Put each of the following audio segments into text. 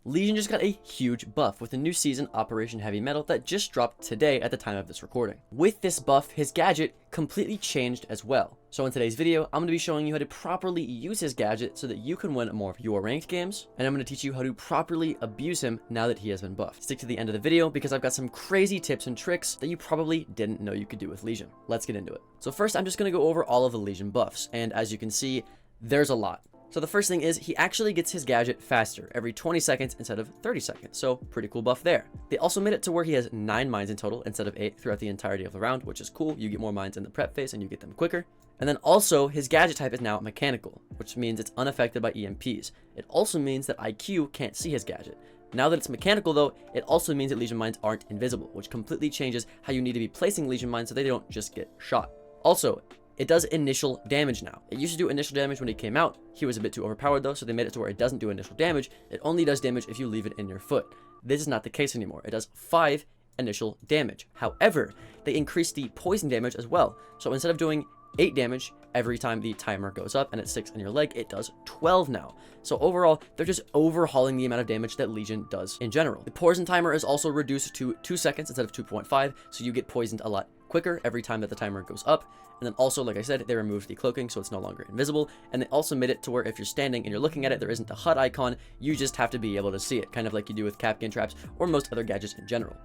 Lesion just got a huge buff with a new season, Operation Heavy Metal, that just dropped today at the time of this recording. With this buff, his gadget completely changed as well. So in today's video, I'm going to be showing you how to properly use his gadget so that you can win more of your ranked games, and I'm going to teach you how to properly abuse him now that he has been buffed. Stick to the end of the video because I've got some crazy tips and tricks that you probably didn't know you could do with Lesion. Let's get into it. So first, I'm just going to go over all of the Lesion buffs, and as you can see, there's a lot. So the first thing is he actually gets his gadget faster, every 20 seconds instead of 30 seconds. So pretty cool buff there. They also made it to where he has 9 mines in total instead of 8 throughout the entirety of the round, which is cool. You get more mines in the prep phase and you get them quicker. And then also his gadget type is now mechanical, which means it's unaffected by EMPs. It also means that IQ can't see his gadget. Now that it's mechanical though, it also means that Lesion mines aren't invisible, which completely changes how you need to be placing Lesion mines so they don't just get shot. Also, it does initial damage now. It used to do initial damage when he came out. He was a bit too overpowered though, so they made it to where it doesn't do initial damage. It only does damage if you leave it in your foot. This is not the case anymore. It does 5 initial damage. However, they increased the poison damage as well. So instead of doing 8 damage every time the timer goes up and it sticks in your leg, it does 12 now. So overall, they're just overhauling the amount of damage that Lesion does in general. The poison timer is also reduced to 2 seconds instead of 2.5, so you get poisoned a lot quicker every time that the timer goes up. And then also, like I said, they removed the cloaking, so it's no longer invisible. And they also made it to where if you're standing and you're looking at it, there isn't a HUD icon. You just have to be able to see it, kind of like you do with Capcan traps or most other gadgets in general.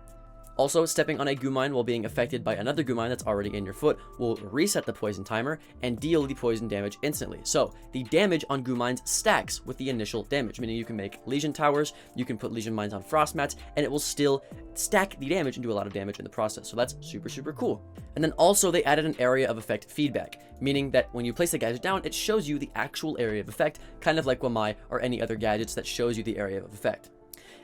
Also, stepping on a goo mine while being affected by another goo mine that's already in your foot will reset the poison timer and deal the poison damage instantly. So the damage on goo mines stacks with the initial damage, meaning you can make Lesion towers, you can put Lesion mines on frost mats, and it will still stack the damage and do a lot of damage in the process. So that's super, super cool. And then also they added an area of effect feedback, meaning that when you place the gadget down, it shows you the actual area of effect, kind of like Wamai or any other gadgets that shows you the area of effect.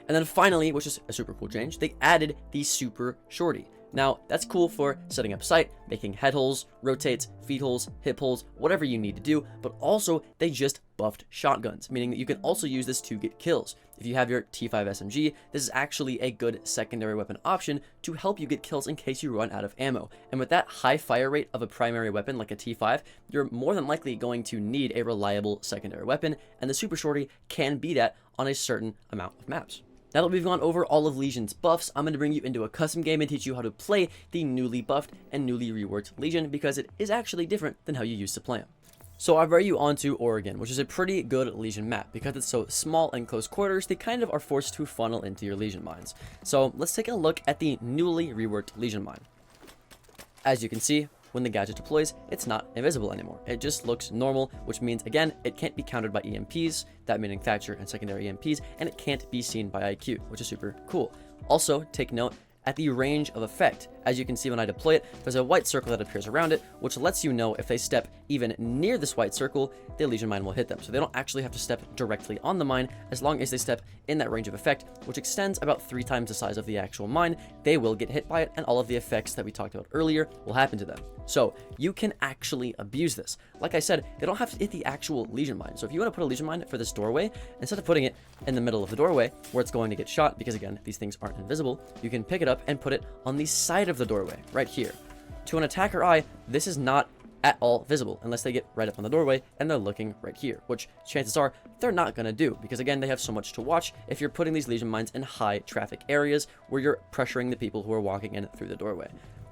And then finally, which is a super cool change, they added the Super Shorty. Now, that's cool for setting up sight, making head holes, rotates, feet holes, hip holes, whatever you need to do, but also they just buffed shotguns, meaning that you can also use this to get kills. If you have your T5 SMG, this is actually a good secondary weapon option to help you get kills in case you run out of ammo. And with that high fire rate of a primary weapon like a T5, you're more than likely going to need a reliable secondary weapon, and the Super Shorty can be that on a certain amount of maps. Now that we've gone over all of Legion's buffs, I'm going to bring you into a custom game and teach you how to play the newly buffed and newly reworked Lesion, because it is actually different than how you used to play him. So I brought you onto Oregon, which is a pretty good Lesion map. Because it's so small and close quarters, they kind of are forced to funnel into your Lesion mines. So let's take a look at the newly reworked Lesion mine. As you can see, when the gadget deploys, it's not invisible anymore. It just looks normal, which means, again, it can't be countered by EMPs, that meaning Thatcher and secondary EMPs, and it can't be seen by IQ, which is super cool. Also, take note, at the range of effect, as you can see when I deploy it, there's a white circle that appears around it, which lets you know if they step even near this white circle, the Lesion mine will hit them. So they don't actually have to step directly on the mine. As long as they step in that range of effect, which extends about 3 times the size of the actual mine, they will get hit by it, and all of the effects that we talked about earlier will happen to them. So you can actually abuse this. Like I said, they don't have to hit the actual Lesion mine. So if you want to put a Lesion mine for this doorway, instead of putting it in the middle of the doorway where it's going to get shot, because again, these things aren't invisible, you can pick it up and put it on the side of the doorway, right here. To an attacker eye, this is not at all visible unless they get right up on the doorway and they're looking right here, which chances are they're not going to do, because again, they have so much to watch if you're putting these Lesion mines in high traffic areas where you're pressuring the people who are walking in through the doorway.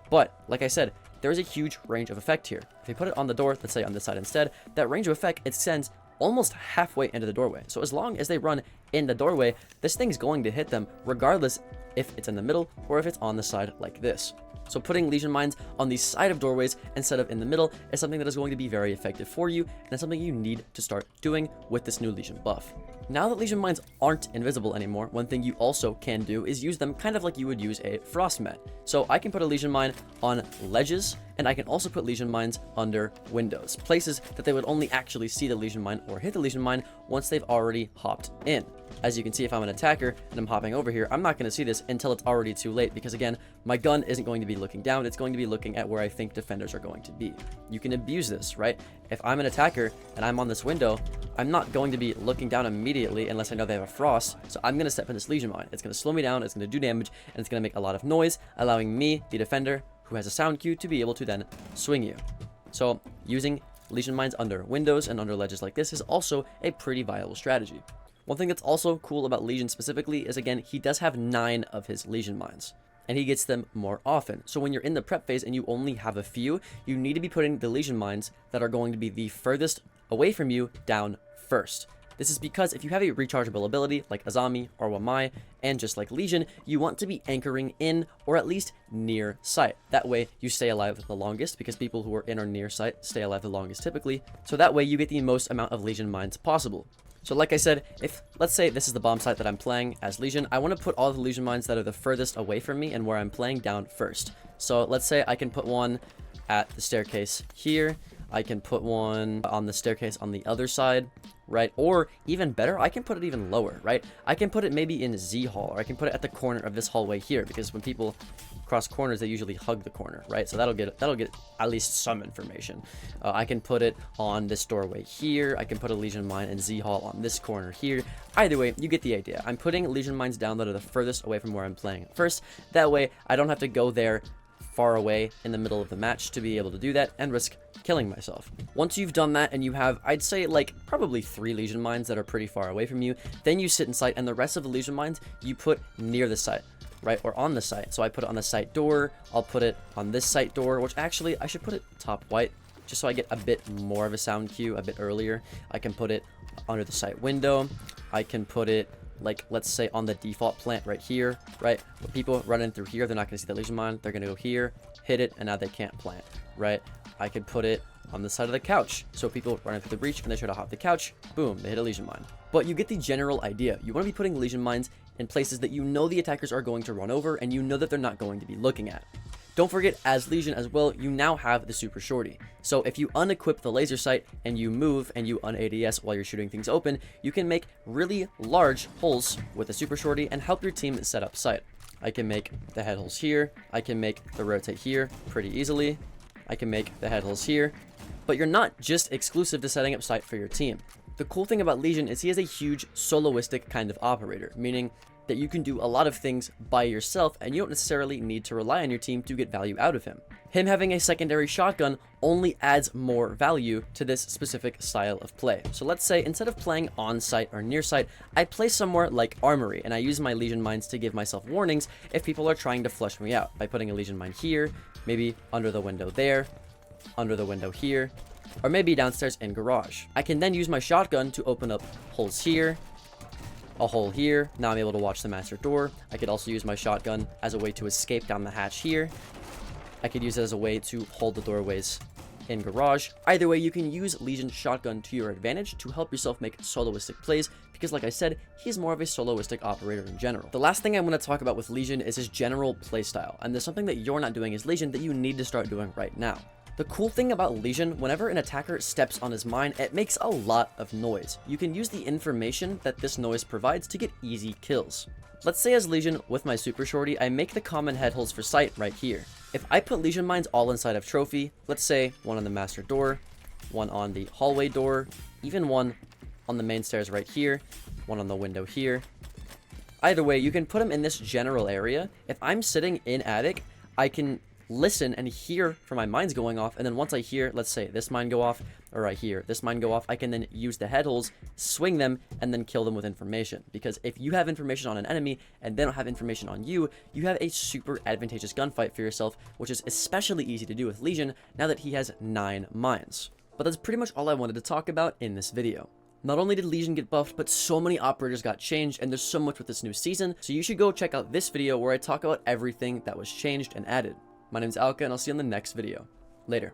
But like I said, there is a huge range of effect here. If you put it on the door, let's say on this side instead, that range of effect extends almost halfway into the doorway. So as long as they run in the doorway, this thing's going to hit them regardless if it's in the middle or if it's on the side like this. So putting Lesion mines on the side of doorways instead of in the middle is something that is going to be very effective for you, and it's something you need to start doing with this new Lesion buff. Now that Lesion mines aren't invisible anymore, one thing you also can do is use them kind of like you would use a frost mat. So I can put a Lesion mine on ledges, and I can also put Lesion mines under windows, places that they would only actually see the Lesion mine or hit the Lesion mine once they've already hopped in. As you can see, if I'm an attacker and I'm hopping over here, I'm not going to see this until it's already too late, because again, my gun isn't going to be looking down, it's going to be looking at where I think defenders are going to be. You can abuse this, right? If I'm an attacker and I'm on this window, I'm not going to be looking down immediately unless I know they have a frost, so I'm going to step in this Lesion mine. It's going to slow me down, it's going to do damage, and it's going to make a lot of noise, allowing me, the defender, who has a sound cue, to be able to then swing you. So using Lesion mines under windows and under ledges like this is also a pretty viable strategy. One thing that's also cool about Lesion specifically is, again, he does have 9 of his Lesion Mines, and he gets them more often. So when you're in the prep phase and you only have a few, you need to be putting the Lesion Mines that are going to be the furthest away from you down first. This is because if you have a rechargeable ability like Azami or Wamai, and just like Lesion, you want to be anchoring in or at least near sight. That way you stay alive the longest, because people who are in or near sight stay alive the longest typically. So that way you get the most amount of Lesion Mines possible. So like I said, if let's say this is the bomb site that I'm playing as Lesion, I want to put all the Lesion Mines that are the furthest away from me and where I'm playing down first. So let's say I can put one at the staircase here. I can put one on the staircase on the other side, right? Or even better, I can put it even lower, right? I can put it maybe in Z hall, or I can put it at the corner of this hallway here, because when people cross corners, they usually hug the corner, right? So that'll get at least some information. I can put it on this doorway here. I can put a Lesion Mine in Z hall on this corner here. Either way, you get the idea. I'm putting Lesion Mines down that are the furthest away from where I'm playing first. That way, I don't have to go there far away in the middle of the match to be able to do that and risk killing myself. Once you've done that and you have, I'd say, like probably 3 Lesion Mines that are pretty far away from you, then you sit in sight, and the rest of the Lesion Mines you put near the site, right? Or on the site. So I put it on the site door. I'll put it on this site door, which actually I should put it top white just so I get a bit more of a sound cue a bit earlier. I can put it under the site window. I can put it, like, let's say on the default plant right here, right? When people run in through here, they're not going to see the Lesion Mine. They're going to go here, hit it, and now they can't plant, right? I could put it on the side of the couch, so people run in through the breach and they try to hop the couch, boom, they hit a Lesion Mine. But you get the general idea. You want to be putting Lesion Mines in places that you know the attackers are going to run over and you know that they're not going to be looking at. Don't forget, as Lesion as well, you now have the Super Shorty. So if you unequip the laser sight and you move and you un-ADS while you're shooting things open, you can make really large holes with the Super Shorty and help your team set up sight. I can make the head holes here. I can make the rotate here pretty easily. I can make the head holes here. But you're not just exclusive to setting up sight for your team. The cool thing about Lesion is he is a huge soloistic kind of operator, meaning that you can do a lot of things by yourself and you don't necessarily need to rely on your team to get value out of him. Him having a secondary shotgun only adds more value to this specific style of play. So let's say instead of playing on site or near site, I play somewhere like Armory and I use my Lesion Mines to give myself warnings if people are trying to flush me out by putting a Lesion Mine here, maybe under the window there, under the window here, or maybe downstairs in garage. I can then use my shotgun to open up holes here, a hole here. Now I'm able to watch the master door. I could also use my shotgun as a way to escape down the hatch here. I could use it as a way to hold the doorways in garage. Either way, you can use Legion's shotgun to your advantage to help yourself make soloistic plays, because like I said, he's more of a soloistic operator in general. The last thing I want to talk about with Lesion is his general playstyle, and there's something that you're not doing as Lesion that you need to start doing right now. The cool thing about Lesion, whenever an attacker steps on his mine, it makes a lot of noise. You can use the information that this noise provides to get easy kills. Let's say as Lesion, with my Super Shorty, I make the common head holes for sight right here. If I put Lesion Mines all inside of Trophy, let's say one on the master door, one on the hallway door, even one on the main stairs right here, one on the window here. Either way, you can put them in this general area. If I'm sitting in attic, I can listen and hear for my mines going off, and then once I hear, let's say this mine go off, or I hear this mine go off, I can then use the head holes, swing them, and then kill them with information. Because if you have information on an enemy and they don't have information on you, you have a super advantageous gunfight for yourself, which is especially easy to do with Lesion now that he has 9 mines. But that's pretty much all I wanted to talk about in this video. Not only did Lesion get buffed, but so many operators got changed, and there's so much with this new season, so you should go check out this video where I talk about everything that was changed and added. My name is Alka, and I'll see you in the next video. Later.